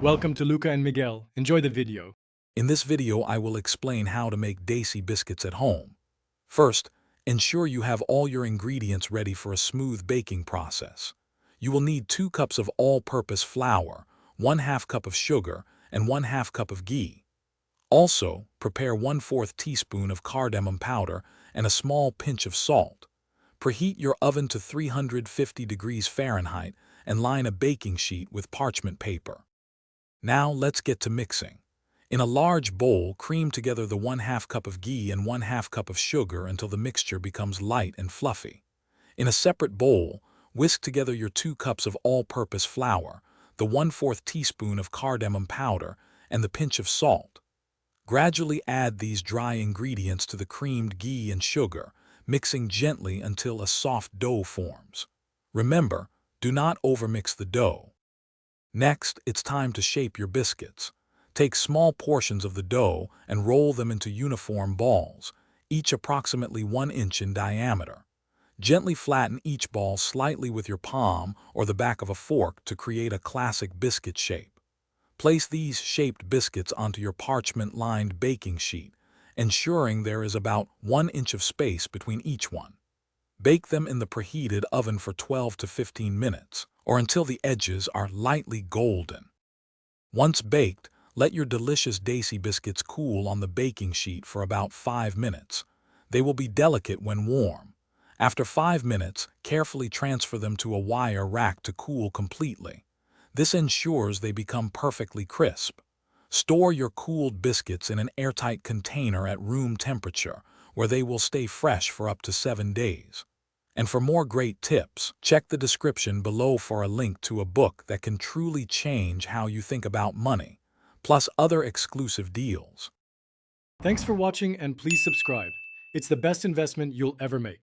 Welcome to Luca and Miguel. Enjoy the video. In this video, I will explain how to make Desi biscuits at home. First, ensure you have all your ingredients ready for a smooth baking process. You will need 2 cups of all-purpose flour, 1/2 cup of sugar, and 1/2 cup of ghee. Also, prepare 1/4 teaspoon of cardamom powder and a small pinch of salt. Preheat your oven to 350 degrees Fahrenheit and line a baking sheet with parchment paper. Now let's get to mixing. In a large bowl, cream together the 1/2 cup of ghee and 1/2 cup of sugar until the mixture becomes light and fluffy. In a separate bowl, whisk together your 2 cups of all-purpose flour, the 1/4 teaspoon of cardamom powder, and the pinch of salt. Gradually add these dry ingredients to the creamed ghee and sugar, mixing gently until a soft dough forms. Remember, do not overmix the dough. Next, it's time to shape your biscuits. Take small portions of the dough and roll them into uniform balls, each approximately 1 inch in diameter. Gently flatten each ball slightly with your palm or the back of a fork to create a classic biscuit shape. Place these shaped biscuits onto your parchment-lined baking sheet, ensuring there is about 1 inch of space between each one. Bake them in the preheated oven for 12 to 15 minutes, or until the edges are lightly golden. Once baked, let your delicious Desi biscuits cool on the baking sheet for about 5 minutes. They will be delicate when warm. After 5 minutes, carefully transfer them to a wire rack to cool completely. This ensures they become perfectly crisp. Store your cooled biscuits in an airtight container at room temperature, where they will stay fresh for up to 7 days. And for more great tips, check the description below for a link to a book that can truly change how you think about money, plus other exclusive deals. Thanks for watching and please subscribe. It's the best investment you'll ever make.